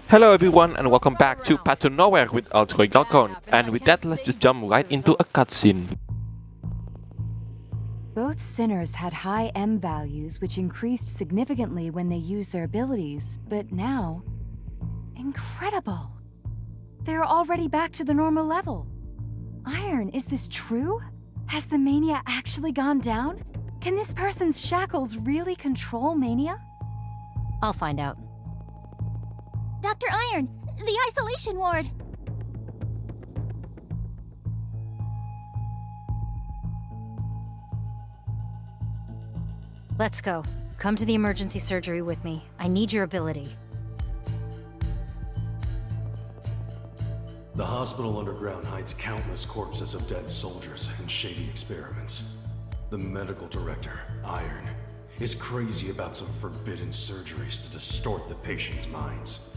Hello everyone and welcome back to PathtoNowhere with Galcon. And with that, let's just jump right into a cutscene. Both sinners had high M values, which increased significantly when they used their abilities, but now... incredible! They're already back to the normal level. Iron, is this true? Has the Mania actually gone down? Can this person's shackles really control Mania? I'll find out. Dr. Iron, the isolation ward! Let's go. Come to the emergency surgery with me. I need your ability. The hospital underground hides countless corpses of dead soldiers and shady experiments. The medical director, Iron, is crazy about some forbidden surgeries to distort the patient's minds.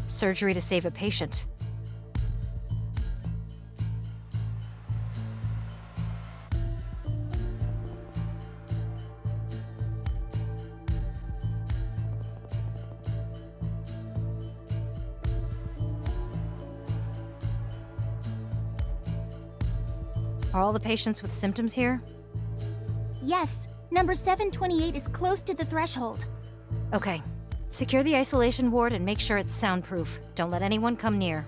Surgery to save a patient. Are all the patients with symptoms here? Yes, number 728 is close to the threshold. Okay. Secure the isolation ward and make sure it's soundproof. Don't let anyone come near.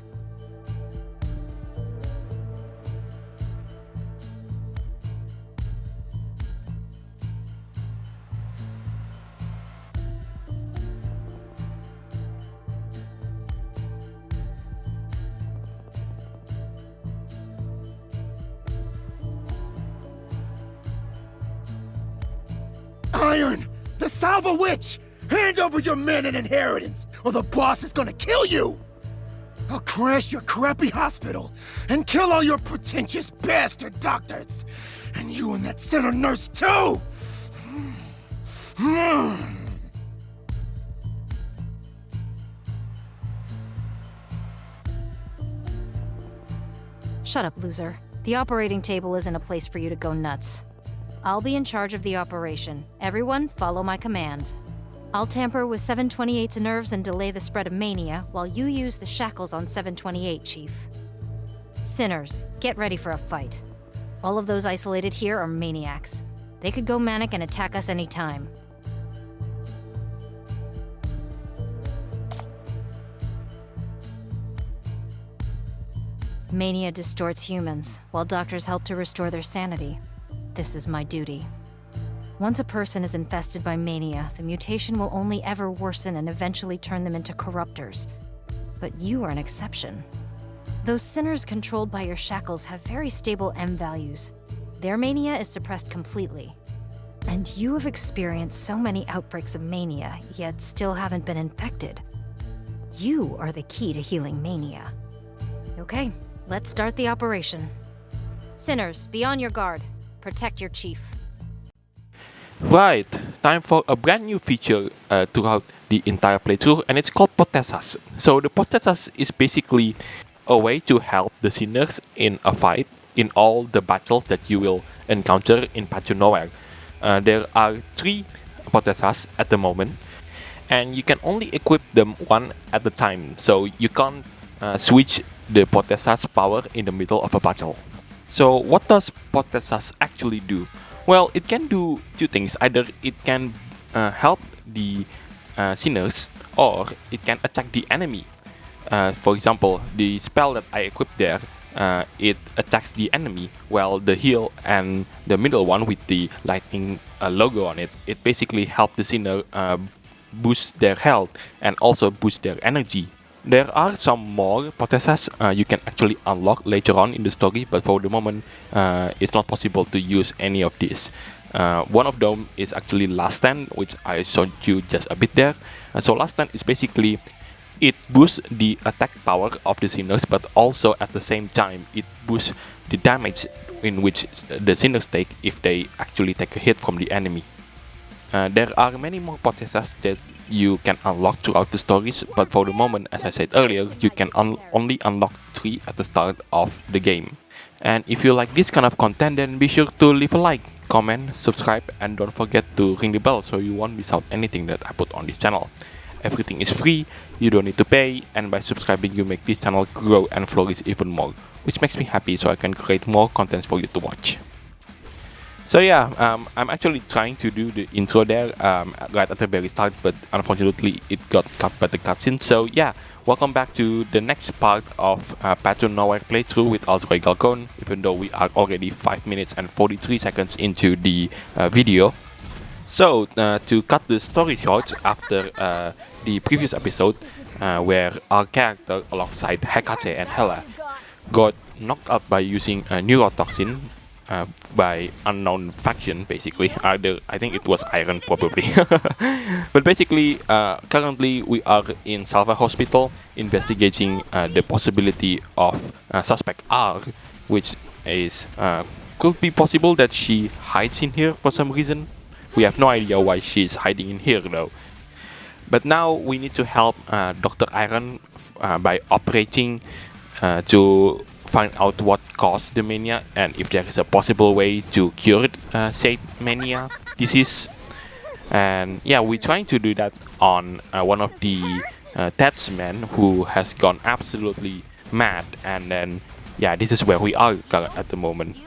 Iron! The Salva Witch! Hand over your men and inheritance, or the boss is gonna kill you! I'll crash your crappy hospital and kill all your pretentious bastard doctors! And you and that center nurse too! Shut up, loser. The operating table isn't a place for you to go nuts. I'll be in charge of the operation. Everyone, follow my command. I'll tamper with 728's nerves and delay the spread of Mania, while you use the shackles on 728, Chief. Sinners, get ready for a fight. All of those isolated here are maniacs. They could go manic and attack us anytime. Mania distorts humans, while doctors help to restore their sanity. This is my duty. Once a person is infested by Mania, the mutation will only ever worsen and eventually turn them into corruptors. But you are an exception. Those sinners controlled by your shackles have very stable M values. Their Mania is suppressed completely. And you have experienced so many outbreaks of Mania, yet still haven't been infected. You are the key to healing Mania. Okay, let's start the operation. Sinners, be on your guard. Protect your chief. Right, time for a brand new feature throughout the entire playthrough, and it's called Potesas. So the Potesas is basically a way to help the sinners in a fight in all the battles that you will encounter in PathtoNowhere. There are 3 Potesas at the moment, and you can only equip them one at a time, so you can't switch the Potesas power in the middle of a battle. So what does Potesas actually do? Well, it can do 2 things. Either it can help the sinners, or it can attack the enemy. For example, the spell that I equipped there, it attacks the enemy, while the heal and the middle one with the lightning logo on it, it basically helps the sinner boost their health and also boost their energy. There are some more Potesas you can actually unlock later on in the story, but for the moment it's not possible to use any of these. One of them is actually Last Stand, which I showed you just a bit there. So Last Stand is basically, it boosts the attack power of the sinners, but also at the same time it boosts the damage in which the sinners take if they actually take a hit from the enemy. There are many more Potesas that you can unlock throughout the stories, but for the moment, as I said earlier, you can only unlock 3 at the start of the game. And if you like this kind of content, then be sure to leave a like, comment, subscribe, and don't forget to ring the bell so you won't miss out anything that I put on this channel. Everything is free, you don't need to pay, and by subscribing you make this channel grow and flourish even more, which makes me happy so I can create more contents for you to watch. So yeah, I'm actually trying to do the intro there right at the very start, but unfortunately it got cut by the cutscene. So yeah, welcome back to the next part of PathtoNowhere playthrough with Ultra Galcon, even though we are already 5 minutes and 43 seconds into the video. So to cut the story short, after the previous episode where our character alongside Hecate and Hela got knocked up by using a neurotoxin by unknown faction, basically. Either, I think it was Iron probably. But basically, currently we are in Salva Hospital investigating the possibility of suspect R, which is could be possible that she hides in here for some reason. We have no idea why she is hiding in here though. But now we need to help Dr. Iron by operating to find out what caused the mania and if there is a possible way to cure said mania disease. And yeah, we're trying to do that on one of the Ted's men who has gone absolutely mad. And then yeah, this is where we are at the moment.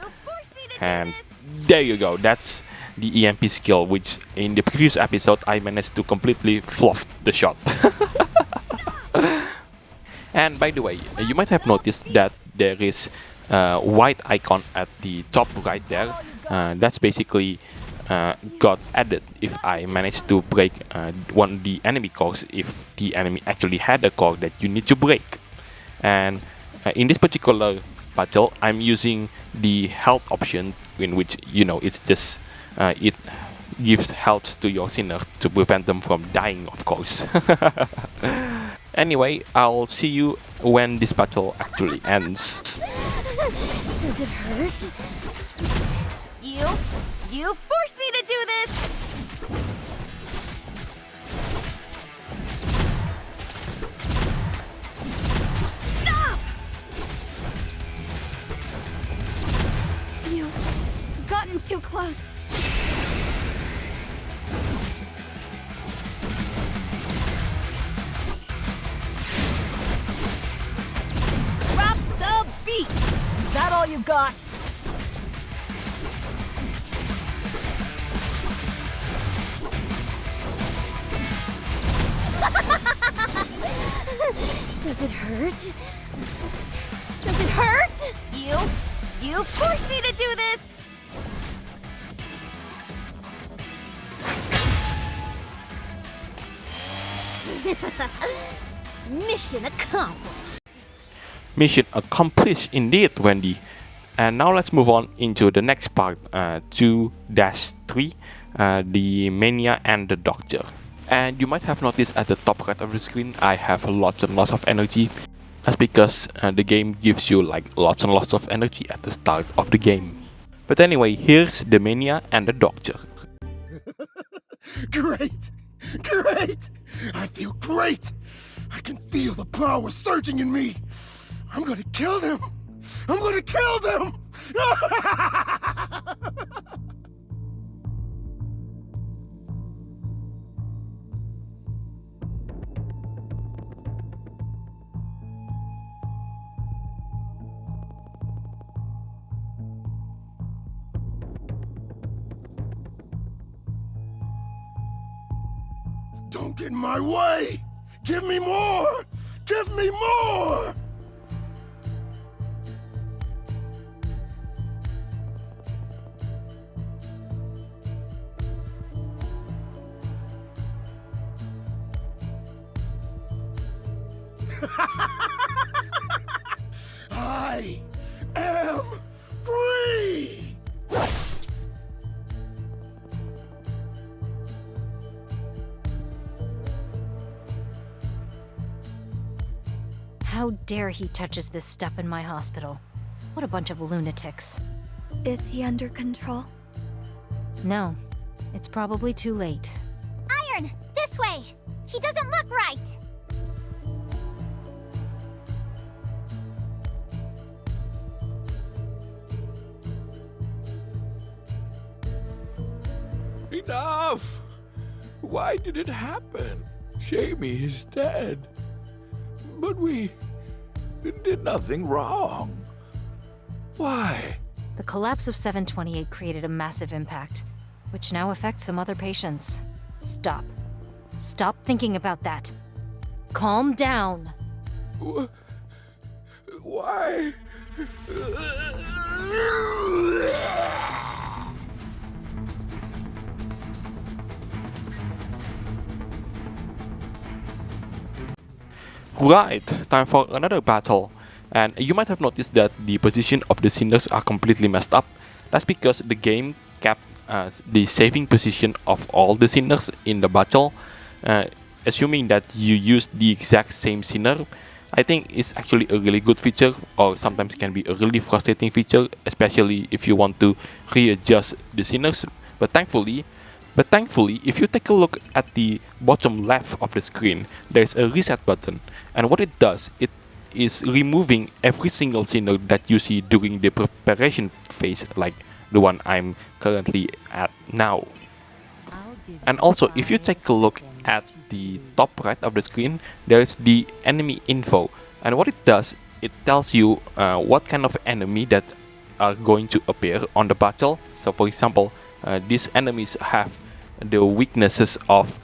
And there you go, that's the EMP skill, which in the previous episode I managed to completely fluff the shot. And by the way, you might have noticed that there is a white icon at the top right there. That's basically got added if I manage to break one of the enemy cores, if the enemy actually had a core that you need to break. And in this particular battle, I'm using the health option, in which, you know, it's just it gives health to your sinner to prevent them from dying, of course. Anyway, I'll see you when this battle actually ends. Does it hurt? You forced me to do this! Stop! You've gotten too close. Is that all you got? Does it hurt? Does it hurt? You forced me to do this! Mission accomplished. Mission accomplished indeed, Wendy. And now let's move on into the next part, 2-3, the Mania and the Doctor. And you might have noticed at the top right of the screen, I have lots and lots of energy. That's because the game gives you like lots and lots of energy at the start of the game. But anyway, here's the Mania and the Doctor. Great! Great! I feel great! I can feel the power surging in me! I'm gonna kill them! I'm gonna kill them! Don't get in my way! Give me more! Give me more! I am free! How dare he touches this stuff in my hospital? What a bunch of lunatics. Is he under control? No, it's probably too late. Iron! This way! He doesn't look right! Enough! Why did it happen? Jamie is dead. But we did nothing wrong. Why? The collapse of 728 created a massive impact, which now affects some other patients. Stop. Stop thinking about that. Calm down. Why? Right, time for another battle. And you might have noticed that the position of the sinners are completely messed up. That's because the game kept the saving position of all the sinners in the battle. Assuming that you use the exact same sinner, I think it's actually a really good feature, or sometimes can be a really frustrating feature, especially if you want to readjust the sinners. But thankfully, if you take a look at the bottom left of the screen, there's a reset button, and what it does, it is removing every single sinner that you see during the preparation phase, like the one I'm currently at now. And also, if you take a look at the top right of the screen, there's the enemy info, and what it does, it tells you what kind of enemy that are going to appear on the battle. So for example, these enemies have the weaknesses of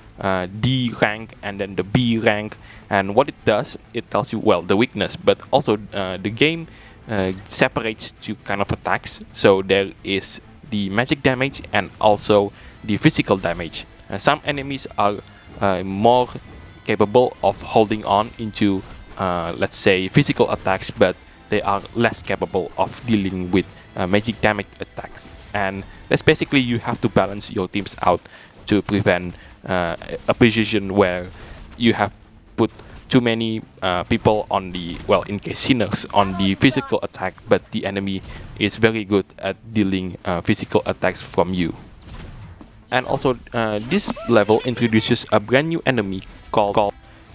D rank and then the B rank, and what it does, it tells you, well, the weakness, but also the game separates two kind of attacks. So there is the magic damage and also the physical damage. Some enemies are more capable of holding on into let's say physical attacks, but they are less capable of dealing with magic damage attacks. And that's basically, you have to balance your teams out to prevent a position where you have put too many people on the, well, in case sinners, on the physical attack, but the enemy is very good at dealing physical attacks from you. And also this level introduces a brand new enemy called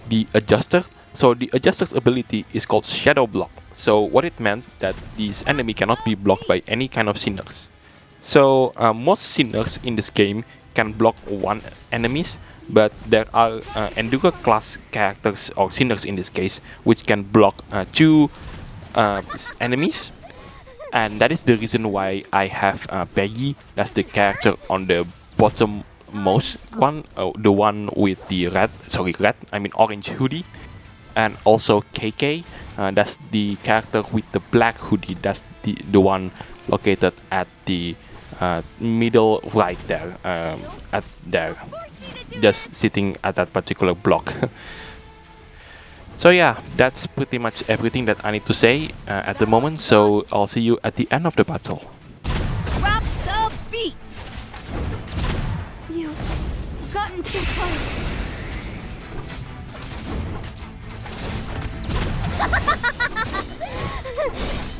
the Adjuster. So the Adjuster's ability is called Shadow Block. So what it meant, that this enemy cannot be blocked by any kind of sinners. So most sinners in this game can block one enemies, but there are Enduro class characters, or sinners in this case, which can block two enemies. And that is the reason why I have Peggy, that's the character on the bottommost one, the one with the orange hoodie. And also KK, that's the character with the black hoodie, that's the one located at the middle right there, at there, just sitting at that particular block. So yeah, that's pretty much everything that I need to say at the moment, so I'll see you at the end of the battle. Drop the beat! You've gotten too close.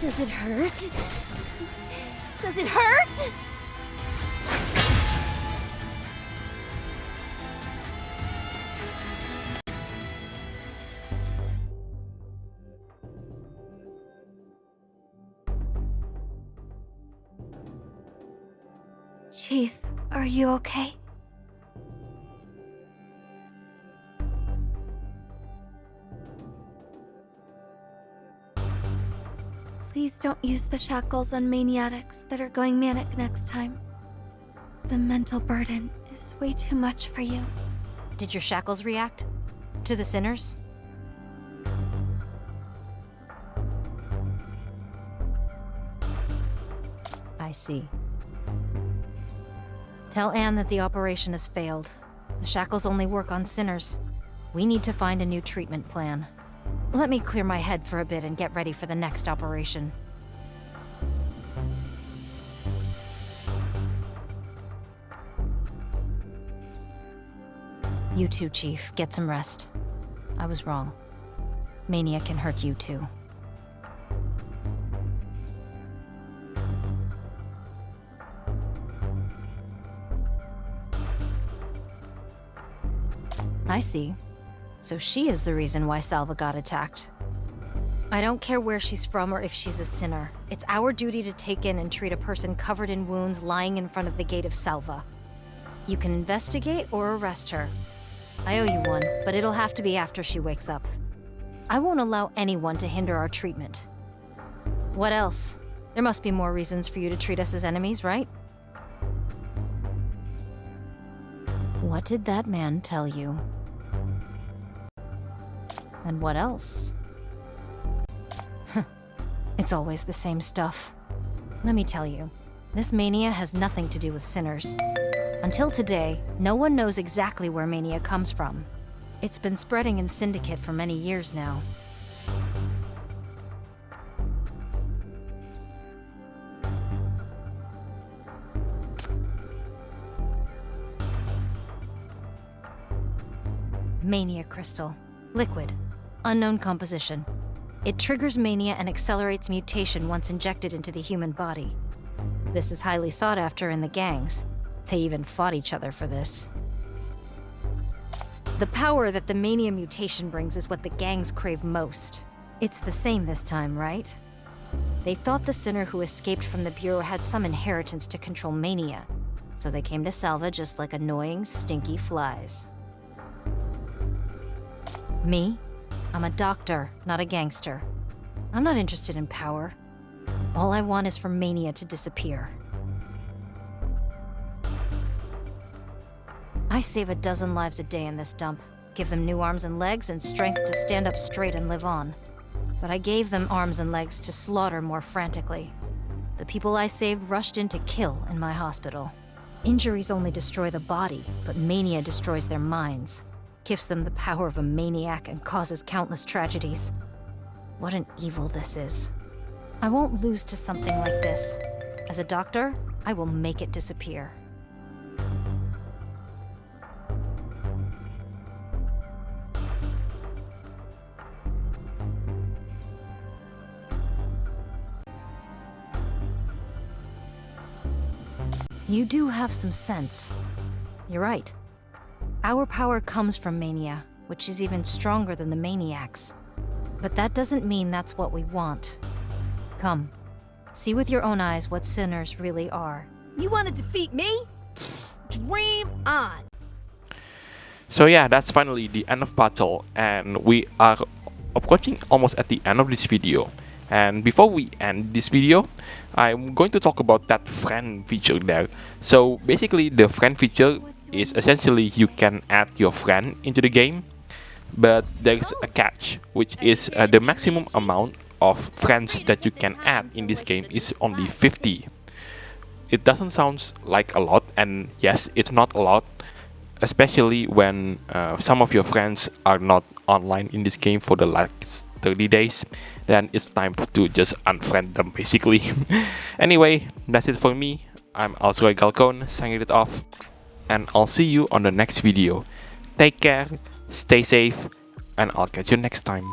Does it hurt? Does it hurt? Chief, are you okay? Please don't use the shackles on maniacs that are going manic next time. The mental burden is way too much for you. Did your shackles react? To the sinners? I see. Tell Anne that the operation has failed. The shackles only work on sinners. We need to find a new treatment plan. Let me clear my head for a bit and get ready for the next operation. You too, Chief. Get some rest. I was wrong. Mania can hurt you too. I see. So she is the reason why Salva got attacked. I don't care where she's from or if she's a sinner. It's our duty to take in and treat a person covered in wounds lying in front of the gate of Salva. You can investigate or arrest her. I owe you one, but it'll have to be after she wakes up. I won't allow anyone to hinder our treatment. What else? There must be more reasons for you to treat us as enemies, right? What did that man tell you? And what else? It's always the same stuff. Let me tell you, this mania has nothing to do with sinners. Until today, no one knows exactly where mania comes from. It's been spreading in Syndicate for many years now. Mania crystal. Liquid. Unknown composition. It triggers mania and accelerates mutation once injected into the human body. This is highly sought after in the gangs. They even fought each other for this. The power that the mania mutation brings is what the gangs crave most. It's the same this time, right? They thought the sinner who escaped from the Bureau had some inheritance to control mania, so they came to Salva just like annoying, stinky flies. Me? I'm a doctor, not a gangster. I'm not interested in power. All I want is for mania to disappear. I save a dozen lives a day in this dump, give them new arms and legs and strength to stand up straight and live on. But I gave them arms and legs to slaughter more frantically. The people I saved rushed in to kill in my hospital. Injuries only destroy the body, but mania destroys their minds. Gives them the power of a maniac and causes countless tragedies. What an evil this is. I won't lose to something like this. As a doctor, I will make it disappear. You do have some sense. You're right. Our power comes from mania, which is even stronger than the maniacs. But that doesn't mean that's what we want. Come, see with your own eyes what sinners really are. You want to defeat me? Dream on! So yeah, that's finally the end of battle, and we are approaching almost at the end of this video. And before we end this video, I'm going to talk about that friend feature there. So basically, the friend feature is essentially you can add your friend into the game, but there's a catch, which is the maximum amount of friends that you can add in this game is only 50. It doesn't sound like a lot, and yes, it's not a lot, especially when some of your friends are not online in this game for the last 30 days. Then it's time to just unfriend them basically. Anyway, that's it for me. I'm Alsroy Galcone signing it off, and I'll see you on the next video. Take care, stay safe, and I'll catch you next time.